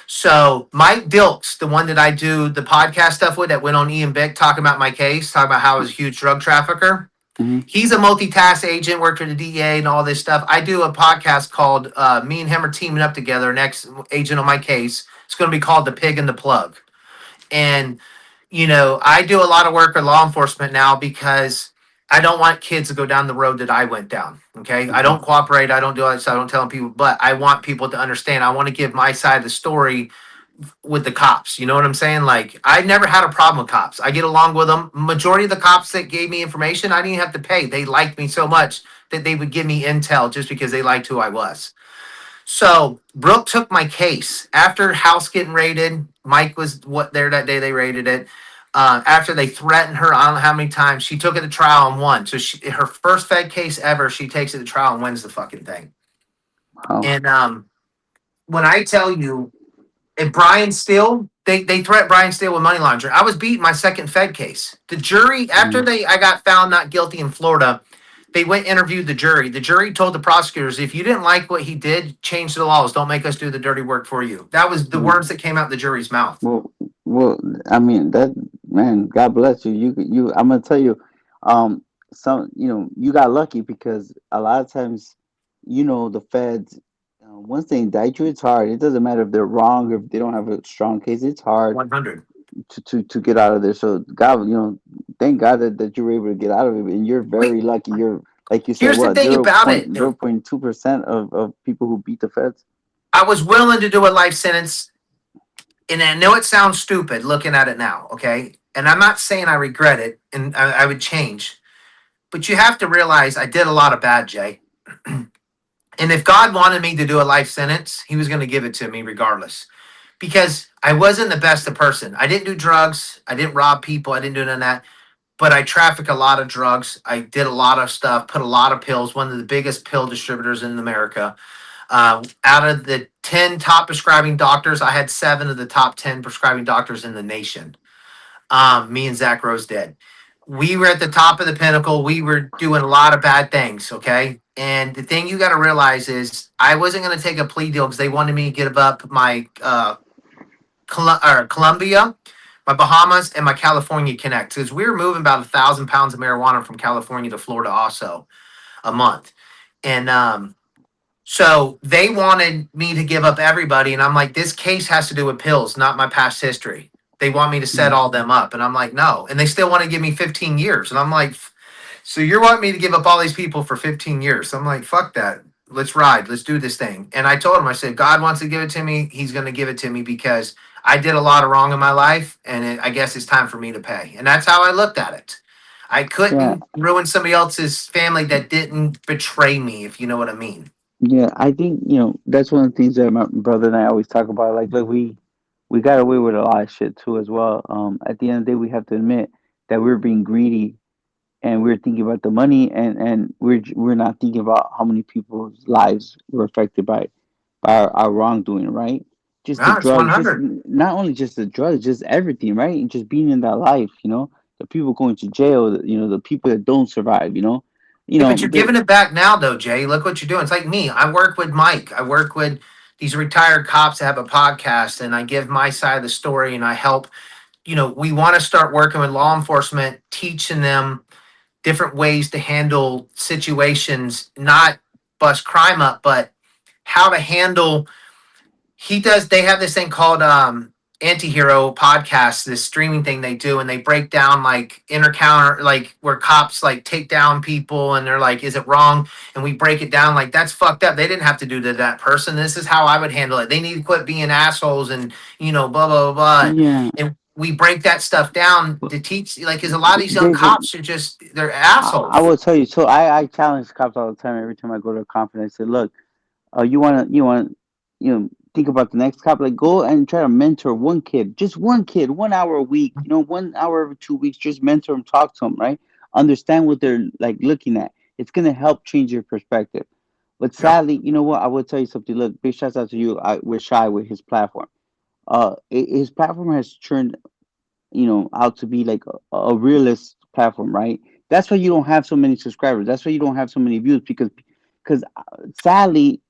So Mike Dilks, the one that I do the podcast stuff with, that went on Ian Bick talking about my case, talking about how I was a huge drug trafficker. Hmm. He's a multitask agent, worked for the DEA and all this stuff. I do a podcast called me and him are teaming up together. Next agent on my case. It's going to be called The Pig and the Plug. And I do a lot of work with law enforcement now because I don't want kids to go down the road that I went down. Okay. I Hmm. don't cooperate. I don't do all this. I don't tell people, but I want people to understand. I want to give my side of the story with the cops. You know what I'm saying? Like, I never had a problem with cops. I get along with them. Majority of the cops that gave me information, I didn't have to pay. They liked me so much that they would give me intel just because they liked who I was. So Brooke took my case after house getting raided. Mike was there that day. They raided it. After they threatened her, I don't know how many times, she took it to trial and won. So her first Fed case ever, she takes it to trial and wins the fucking thing. Wow. And when I tell you, and Brian Steele, they threat Brian Steele with money laundering. I was beating my second Fed case. The jury, after Mm. I got found not guilty in Florida, they went interviewed the jury. The jury told the prosecutors, if you didn't like what he did, change the laws. Don't make us do the dirty work for you. That was the Mm. words that came out the jury's mouth. Well, well, I mean that man. God bless you. You. I'm gonna tell you, some you got lucky because a lot of times, the feds, once they indict you, it's hard. It doesn't matter if they're wrong or if they don't have a strong case. It's hard 100. to get out of there. So God, thank God that you were able to get out of it. And you're We very lucky. You're like you said, Here's the what thing about it. 0.2% of people who beat the feds. I was willing to do a life sentence, and I know it sounds stupid looking at it now, okay? And I'm not saying I regret it and I would change, but you have to realize I did a lot of bad, Jay. And if God wanted me to do a life sentence, He was going to give it to me regardless. Because I wasn't the best of person. I didn't do drugs. I didn't rob people. I didn't do none of that. But I traffic a lot of drugs. I did a lot of stuff, put a lot of pills, one of the biggest pill distributors in America. Out of the 10 top prescribing doctors, I had 7 of the top 10 prescribing doctors in the nation. Me and Zach Rose did. We were at the top of the pinnacle. We were doing a lot of bad things, okay? And the thing you got to realize is I wasn't going to take a plea deal because they wanted me to give up my Colombia, my Bahamas, and my California Connect. Because we were moving about 1,000 pounds of marijuana from California to Florida also a month. And so they wanted me to give up everybody. And I'm like, this case has to do with pills, not my past history. They want me to set Mm. all them up. And I'm like, no. And they still want to give me 15 years. And I'm like, so you're wanting me to give up all these people for 15 years. So I'm like, fuck that. Let's ride. Let's do this thing. And I told him, I said, God wants to give it to me. He's going to give it to me because I did a lot of wrong in my life. And I guess it's time for me to pay. And that's how I looked at it. I Yeah, couldn't ruin somebody else's family that didn't betray me, if you know what I mean. yeah. I think that's one of the things that my brother and I always talk about. Like, look, we got away with a lot of shit too as well. At the end of the day, we have to admit that we're being greedy and we're thinking about the money, and we're not thinking about how many people's lives were affected by our wrongdoing, right? Just the No, it's drugs, just 100. not only just the drugs, just everything, right? And just being in that life, the people going to jail, the people that don't survive, Yeah, but you're the giving it back now, though, Jay. Look what you're doing. It's like me. I work with Mike. I work with these retired cops that have a podcast, and I give my side of the story, and I help. We want to start working with law enforcement, teaching them different ways to handle situations, not bust crime up, but how to handle they have this thing called Antihero podcast, this streaming thing they do, and they break down like intercounter, like where cops like take down people and they're like, is it wrong? And we break it down like that's fucked up. They didn't have to do to that person. This is how I would handle it. They need to quit being assholes and blah blah blah blah. yeah. And we break that stuff down But to teach, like, because a lot of these young David, cops are just they're I assholes. will tell you. So I challenge cops all the time. Every time I go to a conference, I say, look, you want to think about the next cop. Like, go and try to mentor one kid, just one kid, 1 hour a week. 1 hour every 2 weeks. Just mentor them, talk to them, right? Understand what they're like looking at. It's gonna help change your perspective. But Yep, sadly, you know what? I will tell you something. Look, big shouts out to you. We're shy with his platform. His platform has turned out to be like a realist platform, right? That's why you don't have so many subscribers. That's why you don't have so many views because sadly,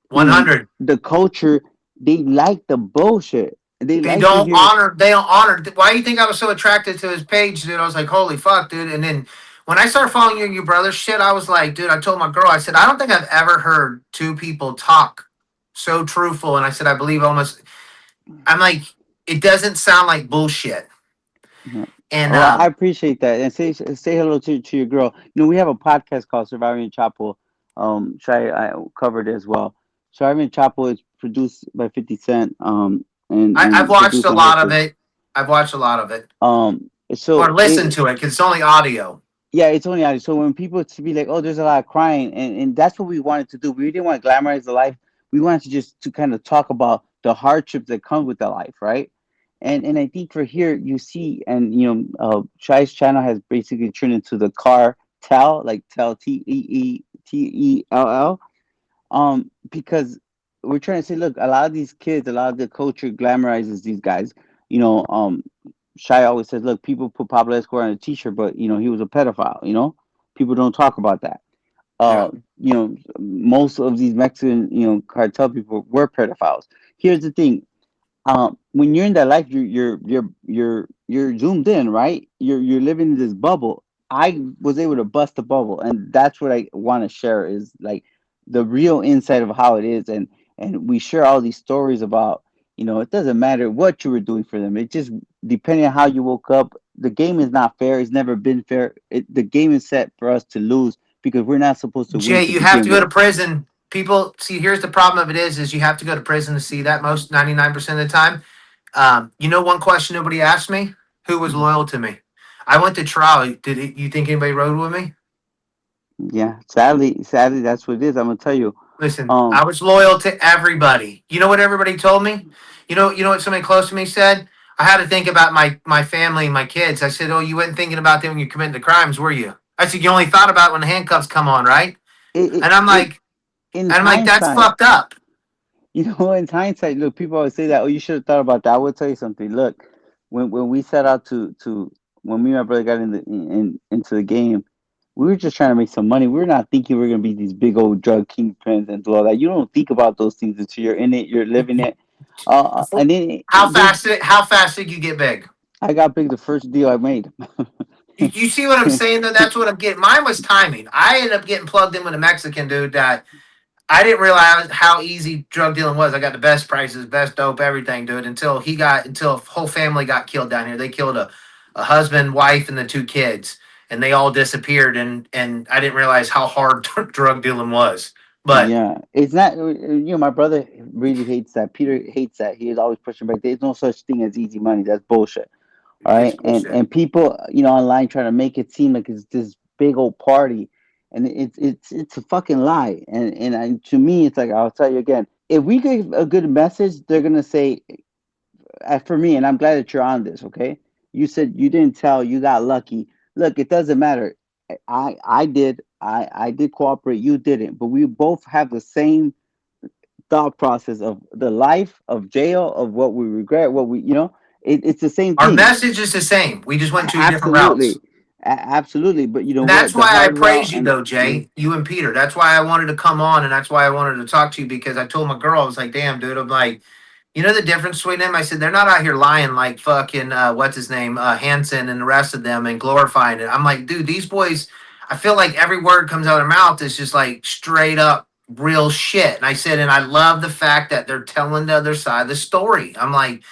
one hundred. the culture. They like the bullshit. They They like to don't hear. honor. They don't honor. Why do you think I was so attracted to his page, dude? I was like, holy fuck, dude. And then when I started following you and your brother shit, I was like, dude. I told my girl, I said, I don't think I've ever heard two people talk so truthful. And I said, I believe almost. I'm like, it doesn't sound like bullshit. Yeah. And Well, I appreciate that, and say hello to your girl. You know, we have a podcast called Surviving Chapo. Try I covered it as well. Surviving Chapo is produced by 50 Cent. I've And watched produced a and lot of hosted. it. I've watched a lot of it, or So listened to it because it's only audio. yeah, it's only audio. So when people to be like, oh, there's a lot of crying, and that's what we wanted to do. We didn't want to glamorize the life. We wanted to just to kind of talk about the hardships that come with the life, right? And I think for here you see, and Shai's channel has basically turned into the cartel, like tell Tell, because we're trying to say, look, a lot of these kids, a lot of the culture glamorizes these guys. You know, Shai always says, look, people put Pablo Escobar on a T-shirt, but he was a pedophile. People don't talk about that. Yeah. Most of these Mexican, cartel people were pedophiles. Here's the thing: when you're in that life, you're zoomed in, right? You're living in this bubble. I was able to bust the bubble, and that's what I want to share is like the real insight of how it is, and we share all these stories about. It doesn't matter what you were doing for them. It just depending on how you woke up. The game is not fair. It's never been fair. The game is set for us to lose because we're not supposed to win Jay, to you have begin to go with. to prison. People see. Here's the problem of it is you have to go to prison to see that most 99% of the time. One question nobody asked me: who was loyal to me? I went to trial. You think anybody rode with me? Yeah, sadly, that's what it is. I'm gonna tell you. Listen, Um, I was loyal to everybody. You know what everybody told me? You know what somebody close to me said? I had to think about my family and my kids. I said, "Oh, you weren't thinking about them when you committed the crimes, were you?" I said, "You only thought about it when the handcuffs come on, right?" it, it, And I'm it like, in and I'm like, that's hindsight, fucked up. in hindsight, look, people always say that. Oh, you should have thought about that. I will tell you something. Look, when we set out to when me and my brother got into the game, we were just trying to make some money. We were not thinking we are gonna be these big old drug kingpins and do all that. You don't think about those things until you're in it, you're living it. And then there's How fast did you get big? I got big the first deal I made. You see what I'm saying though? That's what I'm getting. Mine was timing. I ended up getting plugged in with a Mexican dude that I didn't realize how easy drug dealing was. I got the best prices, best dope, everything, dude. Until a whole family got killed down here. They killed a husband, wife, and the two kids, and they all disappeared. And I didn't realize how hard drug dealing was. But Yeah, it's not. My brother really hates that. Peter hates that. He is always pushing back. There's no such thing as easy money. That's bullshit. All it's right, and bullshit. and people, online trying to make it seem like it's this big old party, and it's a fucking lie. To me, it's like I'll tell you again. If we give a good message, they're gonna say, for me, and I'm glad that you're on this. Okay, you said you didn't tell, you got lucky. Look, it doesn't matter. I did cooperate. You didn't, but we both have the same thought process of the life of jail of what we regret, what it's the same Our thing. message is the same. We just went two different routes. Absolutely. Absolutely. But you know And that's what? The why I hard route praise you, and though, Jay. You and Peter. That's why I wanted to come on, and that's why I wanted to talk to you because I told my girl, I was like, "Damn, dude." I'm like, you know the difference between them? I said they're not out here lying like fucking what's his name, Hanson and the rest of them, and glorifying it. I'm like, dude, these boys. I feel like every word comes out of their mouth is just like straight up real shit. And I said, and I love the fact that they're telling the other side of the story. I'm like,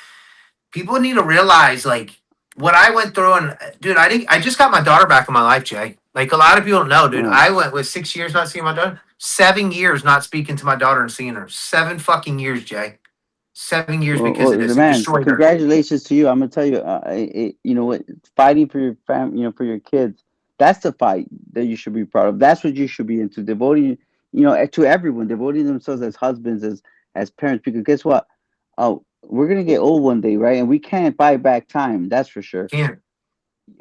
people need to realize like what I went through, and dude, I just got my daughter back in my life, Jay. Like a lot of people don't know, dude. oh, I went with 6 years not seeing my daughter, 7 years not speaking to my daughter and seeing her. 7 fucking years, Jay. 7 years because of the this. It man. destroyed her. Congratulations to you. I'm gonna tell you. You know what? Fighting for your for your kids. That's the fight that you should be proud of. That's what you should be into. Devoting, to everyone, devoting themselves as husbands, as parents. Because guess what? Oh, we're gonna get old one day, right? And we can't buy back time. That's for sure. Can't,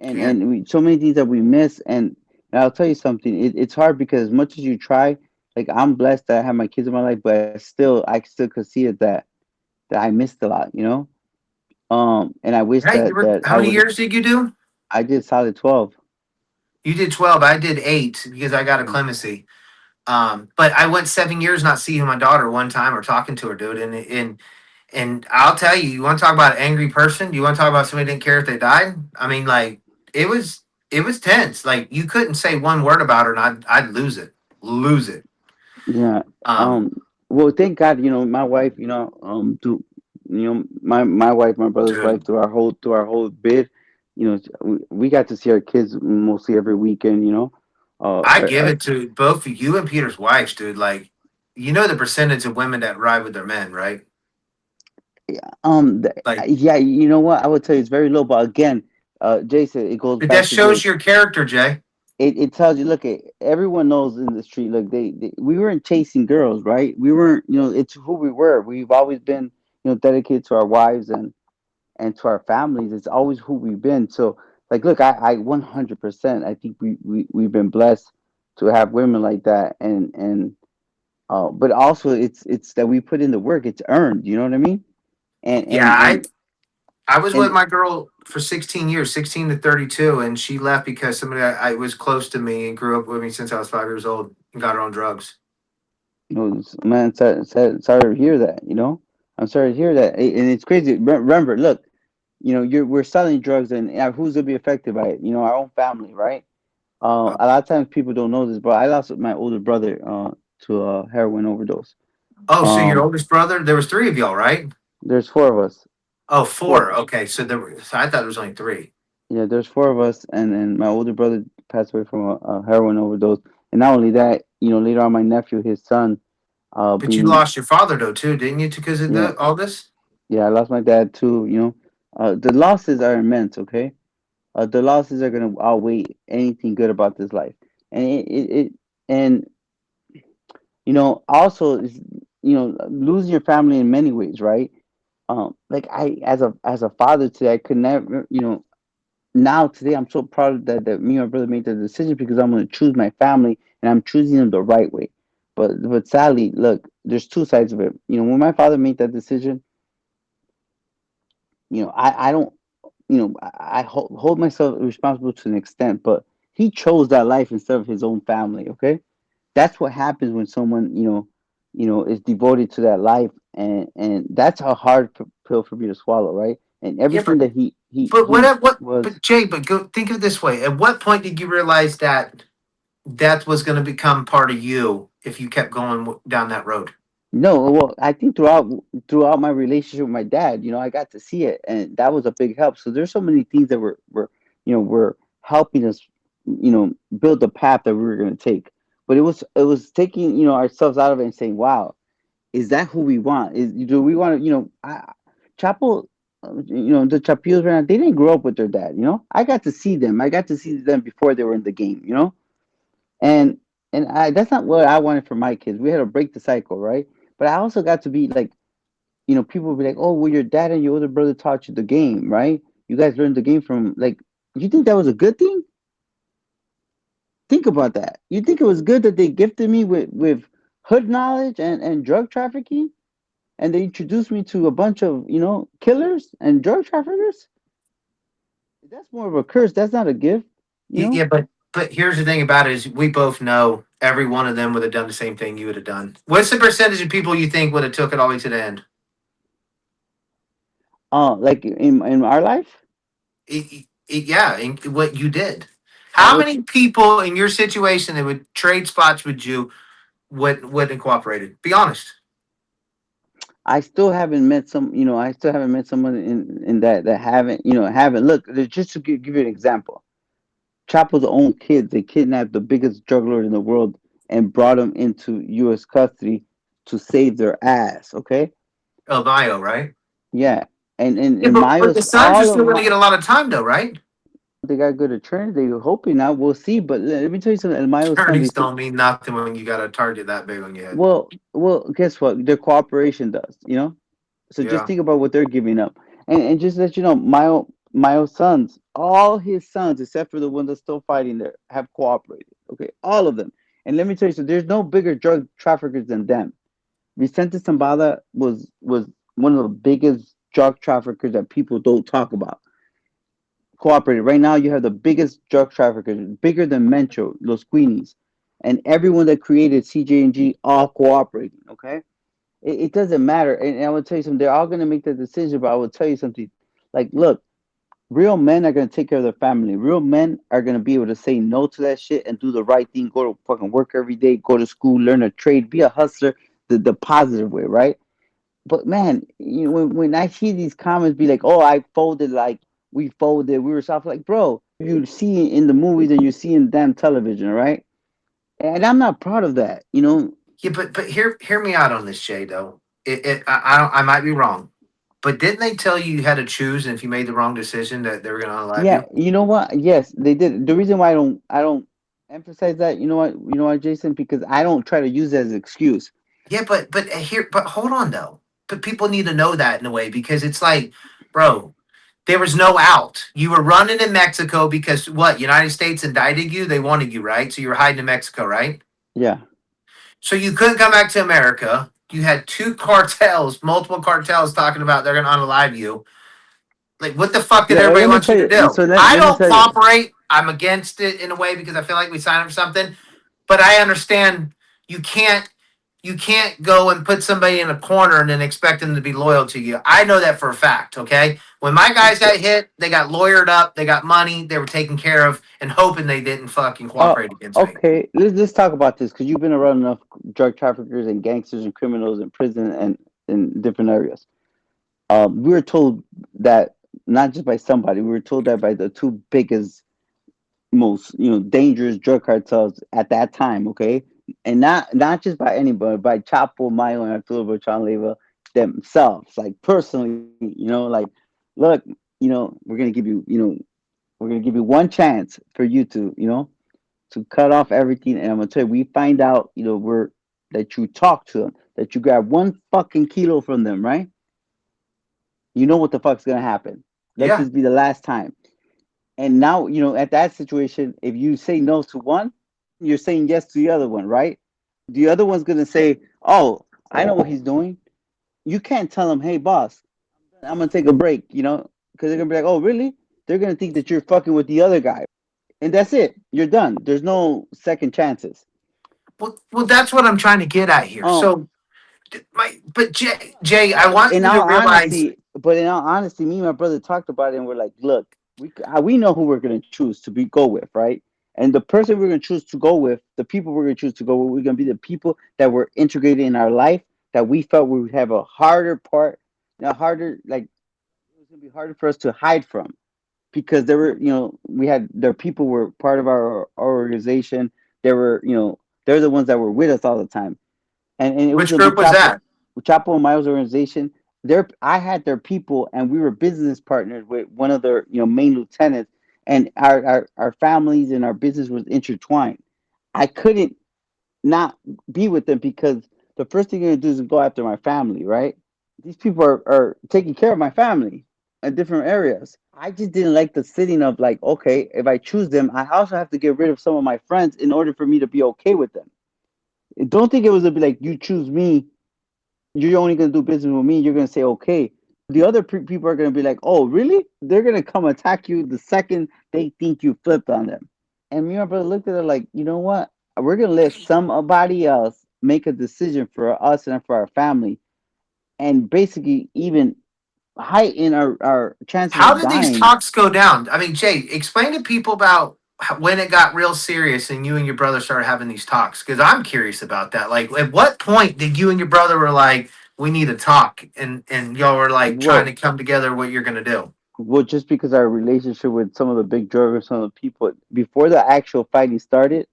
can't. So many things that we miss. And I'll tell you something. It's hard because as much as you try, like I'm blessed that I have my kids in my life, but I still could see it that I missed a lot. And I wish Right? You were, that how I many would. years did you do? I did solid 12. You did 12. I did 8 because I got a Mm. clemency. But I went 7 years not seeing my daughter one time or talking to her, dude. And I'll tell you, you want to talk about an angry person? You want to talk about somebody who didn't care if they died? I mean, like it was it was tense. Like you couldn't say one word about her, and I'd lose it. Yeah. Um, Um. Well, thank God, my wife, to, my wife, my brother's wife, dude, through our whole bid, we got to see our kids mostly every weekend. I Our, give our, it to both of you and Peter's wives, dude. Like, you know the percentage of women that ride with their men, right? Like, yeah, you know what? I would tell you it's very low, but again, Jason, it goes but that back to shows this. your character, Jay. It tells you, look, everyone knows in the street, look, we weren't chasing girls, right? We weren't, it's who we were. We've always been, dedicated to our wives and to our families. It's always who we've been. So, like, look, I 100%, I think we've been blessed to have women like that. But also it's that we put in the work. It's earned, you know what I mean? And, Yeah, and, and, I was with and my girl for 16 years, 16 to 32, and she left because somebody I was close to me and grew up with me since I was 5 years old and got her on drugs. man, sorry to hear that, I'm sorry to hear that. And it's crazy. Remember, look, we're selling drugs, and who's gonna be affected by it? Our own family, right? Uh, A lot of times people don't know this, but I lost my older brother to a heroin overdose. oh, so your Um, oldest brother? There was three of y'all, right? there's four of us. Oh, Four. four. Okay, so there were. So I thought there was only three. Yeah, there's four of us, and my older brother passed away from a heroin overdose. And not only that, later on, my nephew, his son, But you being lost your father though too, didn't you? Because of yeah, all this. yeah, I lost my dad too. The losses are immense. Okay, the losses are gonna outweigh anything good about this life, and and also is losing your family in many ways, right? Like I as a father today, I could never, now today I'm so proud that me and my brother made the decision because I'm going to choose my family and I'm choosing them the right way. But sadly, look, there's two sides of it. When my father made that decision, I don't, I hold myself responsible to an extent, but he chose that life instead of his own family. Okay, that's what happens when someone is devoted to that life, and that's a hard pill for me to swallow, right? And Yeah, everything that but he what? was. But Jay, but go think of it this way: at what point did you realize that that was going to become part of you if you kept going down that road? No, well, I think throughout my relationship with my dad, I got to see it, and that was a big help. So there's so many things that were helping us, build the path that we were going to take. But it was taking ourselves out of it and saying, "Wow, is that who we want? Do we want to, Chapo, the Chapillos right now, they didn't grow up with their dad. I got to see them. I got to see them before they were in the game. And that's not what I wanted for my kids. We had to break the cycle, right? But I also got to be like, people would be like, oh, well, your dad and your older brother taught you the game, right? You guys learned the game from, like, you think that was a good thing? Think about that. You think it was good that they gifted me with hood knowledge and drug trafficking, and they introduced me to a bunch of killers and drug traffickers? That's more of a curse. That's not a gift, you know. Yeah, but here's the thing about it is we both know every one of them would have done the same thing you would have done. What's the percentage of people you think would have took it all the way to the end? Like in our life, Yeah, in what you did. I How would. many people in your situation that would trade spots with you wouldn't cooperated? Be honest. I still haven't met some. I still haven't met someone in that haven't. Look, just to give you an example. Chapo's own kids, they kidnapped the biggest drug lord in the world and brought him into U.S. custody to save their ass. Okay, Oh, Mayo, right? yeah, and Yeah, and but the Mayo's Suns are all still going to around. get a lot of time, though, right? They got good attorneys. They hoping now. We'll see. But let me tell you something. El Mayo's son, Attorneys don't mean nothing when you got a target that big on your head. well, guess what? Their cooperation does. So just Yeah. think about what they're giving up, and just to let you know, Mayo's sons, all his sons except for the one that's still fighting there, have cooperated. Okay, all of them. And let me tell you, so there's no bigger drug traffickers than them. Vicente Zambada was one of the biggest drug traffickers that people don't talk about. Cooperated. Right now, you have the biggest drug traffickers, bigger than Mencho, Los Queenies. and everyone that created CJ&G all cooperating. Okay, it doesn't matter. And I will tell you something. They're all gonna make the decision, but I will tell you something. Like, look, real men are gonna take care of their family. Real men are gonna be able to say no to that shit and do the right thing. Go to fucking work every day. Go to school. Learn a trade. Be a hustler. The positive way, right? But man, when I hear these comments be like, "Oh, I folded," like we folded, we were soft, like, bro, you see in the movies and you see in damn television, right? And I'm not proud of that, you know. Yeah, but hear me out on this, Jay. Though I might be wrong, but didn't they tell you you had to choose, and if you made the wrong decision, that they were going to unalive Yeah, you? you know what? Yes, they did. The reason why I don't emphasize that, you know what, Jason, because I don't try to use it as an excuse. Yeah, but hold on though. But people need to know that in a way because it's like, bro, there was no out. You were running in Mexico because what? United States indicted you. They wanted you, right? So you were hiding in Mexico, right? Yeah, So you couldn't come back to America. You had two cartels, multiple cartels talking about they're going to unalive you. Like, what the fuck did yeah. everybody Let me want you tell to you. do? So let, I let me don't tell you. cooperate. I'm against it in a way because I feel like we signed up for something. But I understand you can't you can't go and put somebody in a corner and then expect them to be loyal to you. I know that for a fact. Okay, when my guys got hit, they got lawyered up, they got money, they were taken care of, and hoping they didn't fucking Oh, cooperate against me. okay. Let's talk about this because you've been around enough drug traffickers and gangsters and criminals in prison and in different areas. We were told that not just by somebody, we were told that by the two biggest, most dangerous drug cartels at that time. Okay, and not just by anybody, by Chapo, Mayo, and Arturo Beltrán Leyva themselves, like personally. Like, look, we're gonna give you, we're gonna give you one chance for you to, to cut off everything. And I'm gonna tell you, we find out, we're that you talk to them, that you grab one fucking kilo from them, right? You know what the fuck's gonna happen. Let Yeah, this be the last time. And now, at that situation, if you say no to one, you're saying yes to the other one, right? The other one's gonna say, "Oh, I know what he's doing." You can't tell him, "Hey, boss, I'm gonna take a break," because they're gonna be like, "Oh, really?" They're gonna think that you're fucking with the other guy, and that's it. You're done. There's no second chances. well, that's what I'm trying to get at here. Um, So, but Jay, I want in you to all realize honesty, me and my brother talked about it, and we're like, "Look, we know who we're gonna choose to go with, right? And the person we're gonna choose to go with, the people we're gonna choose to go with, we're gonna be the people that were integrated in our life, that we felt we would have a harder part, harder, like, it was gonna be harder for us to hide from, because there were, we had their people were part of our organization. They were, they're the ones that were with us all the time, and it was which gonna be group was that? Chapo and Mayo's organization. I had their people, and we were business partners with one of their, main lieutenants, and our families and our business was intertwined. I couldn't not be with them because the first thing you're gonna do is go after my family, right? These people are taking care of my family in different areas. I just didn't like the sitting of, like, okay, if I choose them, I also have to get rid of some of my friends in order for me to be okay with them. Don't think it was gonna be like, you choose me, you're only going to do business with me, you're going to say okay. The other people are going to be like, oh, really? They're going to come attack you the second they think you flipped on them. And me and my brother looked at it like, you know what? We're going to let somebody else make a decision for us and for our family, and basically even heighten our chances How of did these dying. talks go down? I mean, Jay, explain to people about when it got real serious and you and your brother started having these talks because I'm curious about that. Like, at what point did you and your brother were like, we need to talk, and y'all were like trying to Well, come together what you're gonna do? just because our relationship with some of the big druggers, some of the people, before the actual fighting started,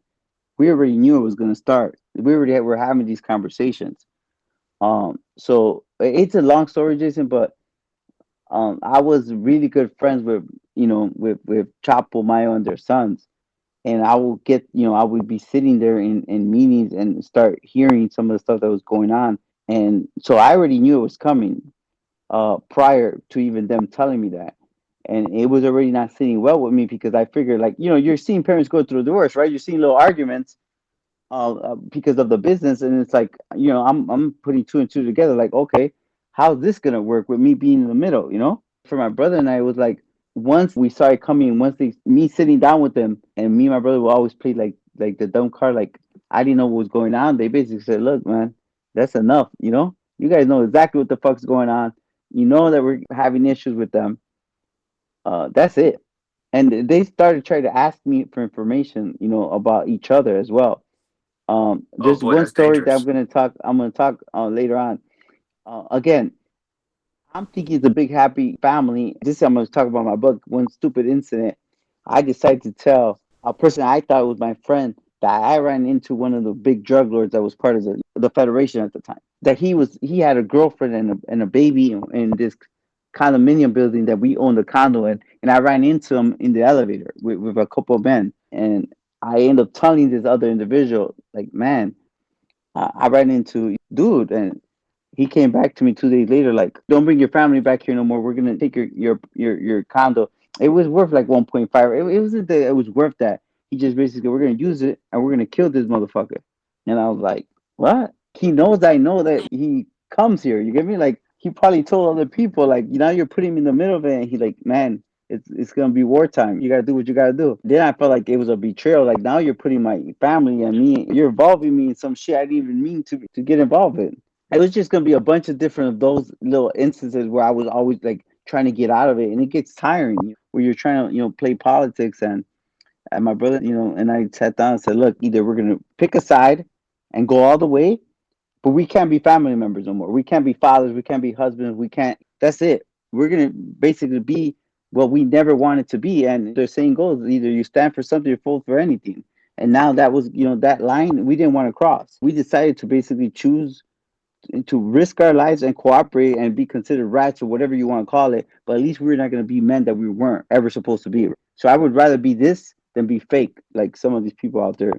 we already knew it was going to start. We already were having these conversations. So it's a long story, Jason, but I was really good friends with, with Chapo, Mayo, and their sons, and I would be sitting there in meetings and start hearing some of the stuff that was going on, and so I already knew it was coming, prior to even them telling me that. And it was already not sitting well with me because I figured, like, you're seeing parents go through a divorce, right? You're seeing little arguments, because of the business, and it's like, I'm putting two and two together, like, okay, how's this gonna work with me being in the middle, for my brother and I. It was like, once we started coming, once me sitting down with them, and me and my brother will always play like the dumb card, like, I didn't know what was going on. They basically said, "Look, man, that's enough. You know, you guys know exactly what the fuck's going on. You know that we're having issues with them. That's it." And they started trying to ask me for information, you know, about each other as well. Oh There's boy, one that's story that dangerous. I'm gonna talk later on. Again, I'm thinking it's a big happy family. This I'm gonna talk about my book. One stupid incident. I decided to tell a person I thought was my friend that I ran into one of the big drug lords that was part of the Federation at the time. That he had a girlfriend and a baby in this condominium building that we owned a condo in, and I ran into him in the elevator with a couple of men, and I ended up telling this other individual, like, man, I ran into dude, and he came back to me 2 days later, like, don't bring your family back here no more. We're gonna take your condo. It was worth like 1.5. It wasn't that it was worth that. He just basically, we're gonna use it and we're gonna kill this motherfucker. And I was like, what? He knows I know that he comes here. You get me? Like, he probably told other people, like, you know, you're putting him in the middle of it. And he like, man, it's gonna be wartime. You gotta do what you gotta do. Then I felt like it was a betrayal. Like, now you're putting my family and me, you're involving me in some shit I didn't even mean to get involved in. It was just gonna be a bunch of different of those little instances where I was always like trying to get out of it, and it gets tiring. Where you're trying to, you know, play politics, and my brother, you know, and I sat down and said, look, either we're gonna pick a side and go all the way, but we can't be family members no more. We can't be fathers. We can't be husbands. We can't. That's it. We're gonna basically be what we never wanted to be. And the saying goes, either you stand for something or fall for anything. And now that was, you know, that line we didn't want to cross. We decided to basically choose to risk our lives and cooperate and be considered rats or whatever you want to call it. But at least we're not going to be men that we weren't ever supposed to be. So I would rather be this than be fake, like some of these people out there.